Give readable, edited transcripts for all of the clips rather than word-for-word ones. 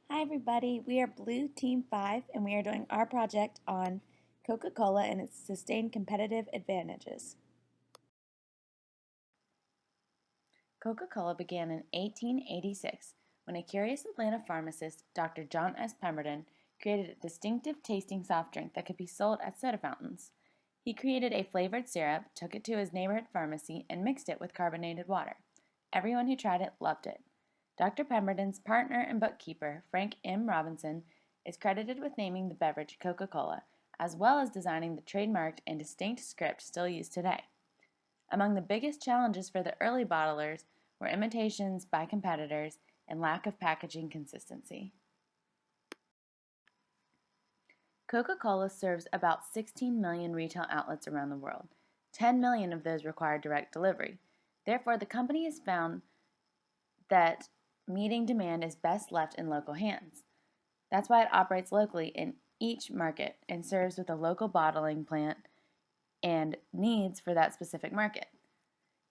Hi everybody, we are Blue Team 5 and we are doing our project on Coca-Cola and its sustained competitive advantages. Coca-Cola began in 1886 when a curious Atlanta pharmacist, Dr. John S. Pemberton, created a distinctive tasting soft drink that could be sold at soda fountains. He created a flavored syrup, took it to his neighborhood pharmacy, and mixed it with carbonated water. Everyone who tried it loved it. Dr. Pemberton's partner and bookkeeper, Frank M. Robinson, is credited with naming the beverage Coca-Cola, as well as designing the trademarked and distinct script still used today. Among the biggest challenges for the early bottlers were imitations by competitors and lack of packaging consistency. Coca-Cola serves about 16 million retail outlets around the world. 10 million of those require direct delivery. Therefore, the company has found that meeting demand is best left in local hands. That's why it operates locally in each market and serves with a local bottling plant and needs for that specific market.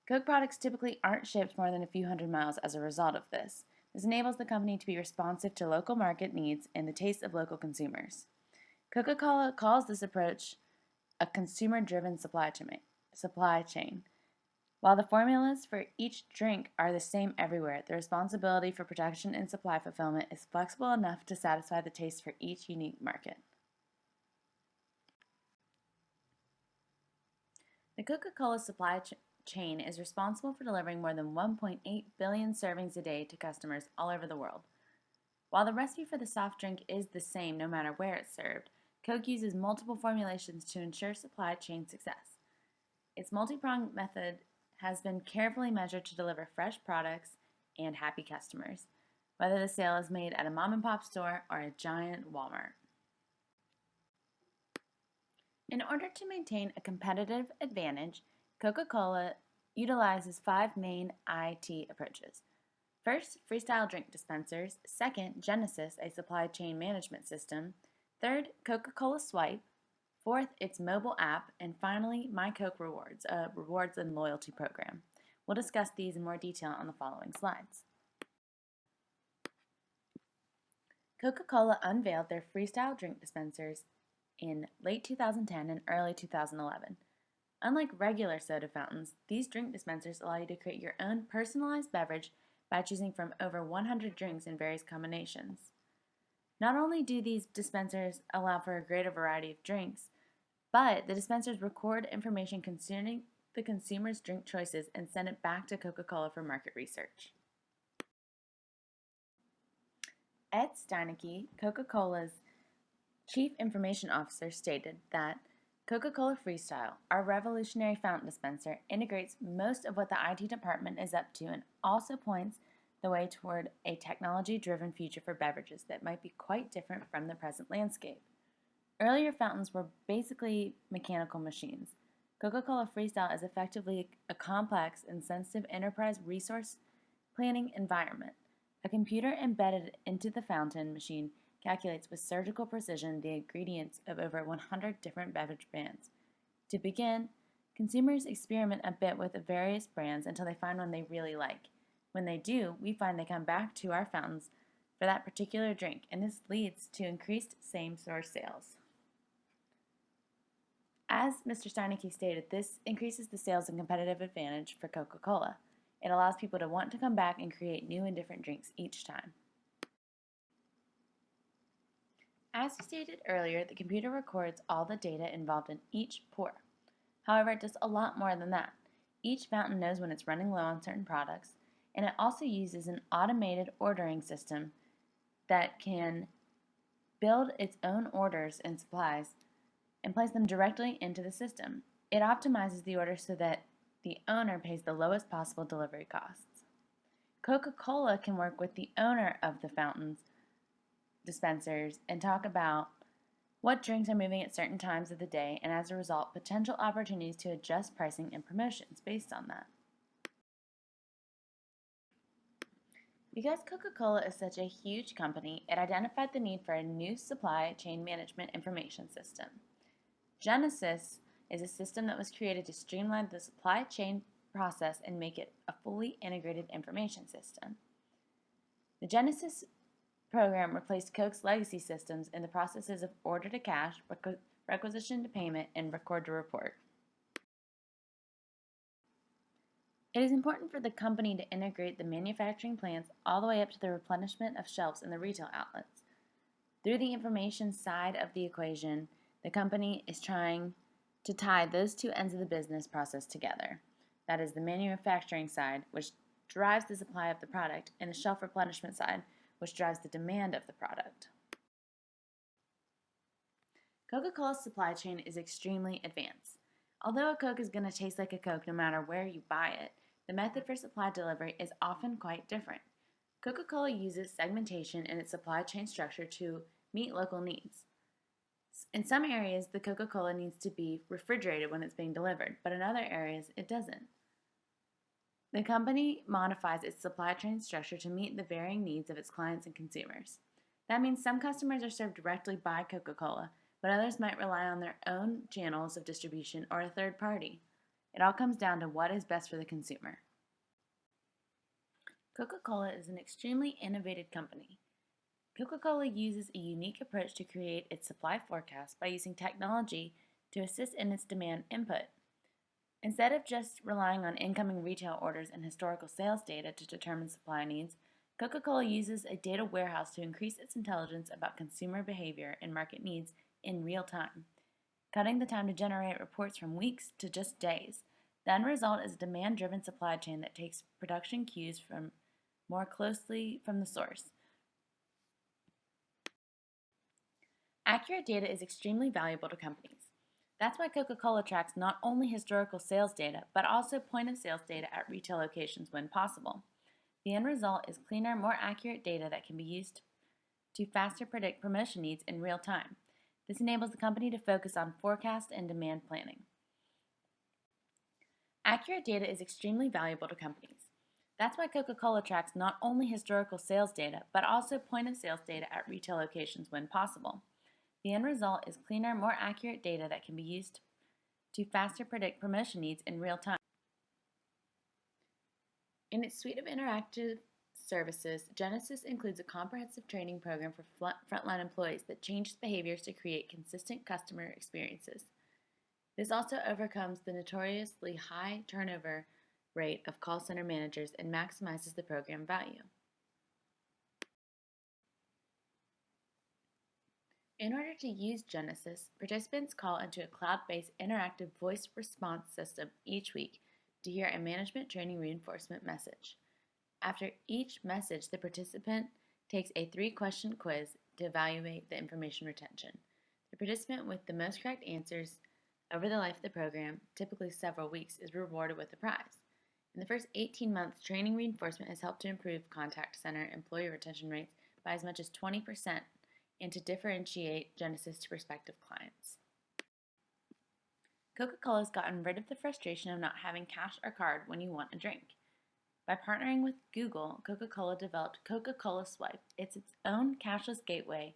Coke products typically aren't shipped more than a few hundred miles as a result of this. This enables the company to be responsive to local market needs and the tastes of local consumers. Coca-Cola calls this approach a consumer-driven supply chain. While the formulas for each drink are the same everywhere, the responsibility for production and supply fulfillment is flexible enough to satisfy the taste for each unique market. The Coca-Cola supply chain is responsible for delivering more than 1.8 billion servings a day to customers all over the world. While the recipe for the soft drink is the same no matter where it's served, Coke uses multiple formulations to ensure supply chain success. Its multi-pronged method has been carefully measured to deliver fresh products and happy customers, whether the sale is made at a mom-and-pop store or a giant Walmart. In order to maintain a competitive advantage, Coca-Cola utilizes 5 main IT approaches. First, freestyle drink dispensers. Second, Genesis, a supply chain management system. Third, Coca-Cola Swipe. Fourth, its mobile app. And finally, My Coke Rewards, a rewards and loyalty program. We'll discuss these in more detail on the following slides. Coca-Cola unveiled their freestyle drink dispensers in late 2010 and early 2011. Unlike regular soda fountains, these drink dispensers allow you to create your own personalized beverage by choosing from over 100 drinks in various combinations. Not only do these dispensers allow for a greater variety of drinks, but the dispensers record information concerning the consumer's drink choices and send it back to Coca-Cola for market research. Ed Steinecke, Coca-Cola's Chief Information Officer, stated that Coca-Cola Freestyle, our revolutionary fountain dispenser, integrates most of what the IT department is up to and also points the way toward a technology-driven future for beverages that might be quite different from the present landscape. Earlier fountains were basically mechanical machines. Coca-Cola Freestyle is effectively a complex and sensitive enterprise resource planning environment. A computer embedded into the fountain machine calculates with surgical precision the ingredients of over 100 different beverage brands. To begin, consumers experiment a bit with the various brands until they find one they really like. When they do, we find they come back to our fountains for that particular drink, and this leads to increased same-store sales. As Mr. Steinecke stated, this increases the sales and competitive advantage for Coca-Cola. It allows people to want to come back and create new and different drinks each time. As we stated earlier, the computer records all the data involved in each pour. However, it does a lot more than that. Each fountain knows when it's running low on certain products, and it also uses an automated ordering system that can build its own orders and supplies and place them directly into the system. It optimizes the order so that the owner pays the lowest possible delivery costs. Coca-Cola can work with the owner of the fountains dispensers and talk about what drinks are moving at certain times of the day, and as a result, potential opportunities to adjust pricing and promotions based on that. Because Coca-Cola is such a huge company, it identified the need for a new supply chain management information system. Genesis is a system that was created to streamline the supply chain process and make it a fully integrated information system. The Genesis program replaced Coke's legacy systems in the processes of order to cash, requisition to payment, and record to report. It is important for the company to integrate the manufacturing plants all the way up to the replenishment of shelves in the retail outlets. Through the information side of the equation, the company is trying to tie those two ends of the business process together. That is the manufacturing side, which drives the supply of the product, and the shelf replenishment side, which drives the demand of the product. Coca-Cola's supply chain is extremely advanced. Although a Coke is going to taste like a Coke no matter where you buy it, the method for supply delivery is often quite different. Coca-Cola uses segmentation in its supply chain structure to meet local needs. In some areas, the Coca-Cola needs to be refrigerated when it's being delivered, but in other areas, it doesn't. The company modifies its supply chain structure to meet the varying needs of its clients and consumers. That means some customers are served directly by Coca-Cola, but others might rely on their own channels of distribution or a third party. It all comes down to what is best for the consumer. Coca-Cola is an extremely innovative company. Coca-Cola uses a unique approach to create its supply forecast by using technology to assist in its demand input. Instead of just relying on incoming retail orders and historical sales data to determine supply needs, Coca-Cola uses a data warehouse to increase its intelligence about consumer behavior and market needs in real time, cutting the time to generate reports from weeks to just days. The end result is a demand-driven supply chain that takes production cues from more closely from the source. Accurate data is extremely valuable to companies. That's why Coca-Cola tracks not only historical sales data, but also point-of-sales data at retail locations when possible. The end result is cleaner, more accurate data that can be used to faster predict promotion needs in real time. This enables the company to focus on forecast and demand planning. Accurate data is extremely valuable to companies. That's why Coca-Cola tracks not only historical sales data, but also point-of-sales data at retail locations when possible. The end result is cleaner, more accurate data that can be used to faster predict promotion needs in real time. In its suite of interactive services, Genesis includes a comprehensive training program for frontline employees that changes behaviors to create consistent customer experiences. This also overcomes the notoriously high turnover rate of call center managers and maximizes the program value. In order to use Genesis, participants call into a cloud-based interactive voice response system each week to hear a management training reinforcement message. After each message, the participant takes a 3-question quiz to evaluate the information retention. The participant with the most correct answers over the life of the program, typically several weeks, is rewarded with a prize. In the first 18 months, training reinforcement has helped to improve contact center employee retention rates by as much as 20% and to differentiate Genesis to prospective clients. Coca-Cola has gotten rid of the frustration of not having cash or card when you want a drink. By partnering with Google, Coca-Cola developed Coca-Cola Swipe. It's its own cashless gateway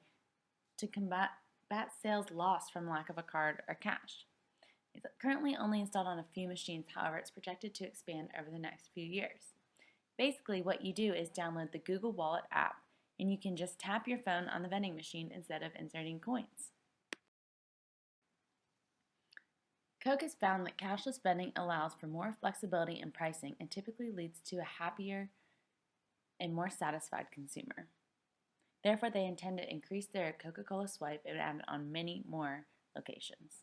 to combat sales lost from lack of a card or cash. It's currently only installed on a few machines, however, it's projected to expand over the next few years. Basically, what you do is download the Google Wallet app, and you can just tap your phone on the vending machine instead of inserting coins. Coke has found that cashless spending allows for more flexibility in pricing and typically leads to a happier and more satisfied consumer. Therefore, they intend to increase their Coca-Cola Swipe and add it on many more locations.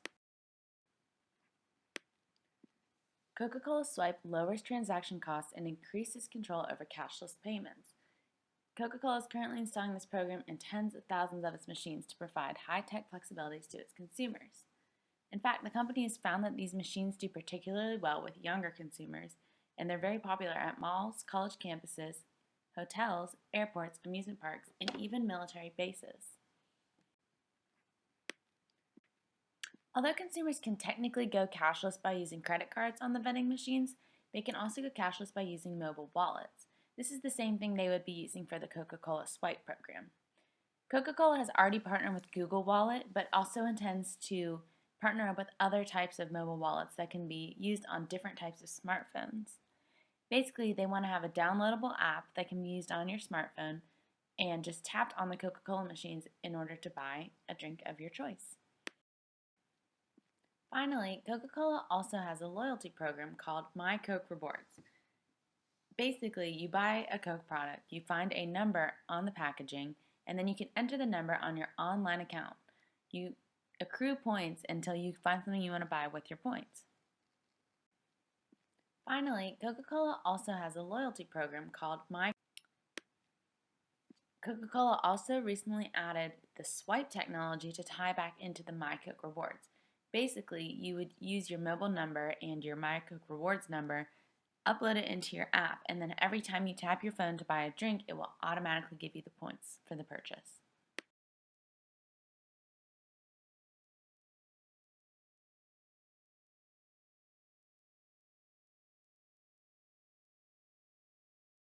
Coca-Cola Swipe lowers transaction costs and increases control over cashless payments. Coca-Cola is currently installing this program in tens of thousands of its machines to provide high-tech flexibilities to its consumers. In fact, the company has found that these machines do particularly well with younger consumers, and they're very popular at malls, college campuses, hotels, airports, amusement parks, and even military bases. Although consumers can technically go cashless by using credit cards on the vending machines, they can also go cashless by using mobile wallets. This is the same thing they would be using for the Coca-Cola Swipe program. Coca-Cola has already partnered with Google Wallet, but also intends to partner up with other types of mobile wallets that can be used on different types of smartphones. Basically, they want to have a downloadable app that can be used on your smartphone and just tapped on the Coca-Cola machines in order to buy a drink of your choice. Finally, Coca-Cola also has a loyalty program called My Coke Rewards. Basically, you buy a Coke product, you find a number on the packaging, and then you can enter the number on your online account. You accrue points until you find something you want to buy with your points. Finally, Coca-Cola also has a loyalty program called My Coca-Cola also recently added the swipe technology to tie back into the My Coke Rewards. Basically, you would use your mobile number and your My Coke Rewards number, upload it into your app, and then every time you tap your phone to buy a drink, it will automatically give you the points for the purchase.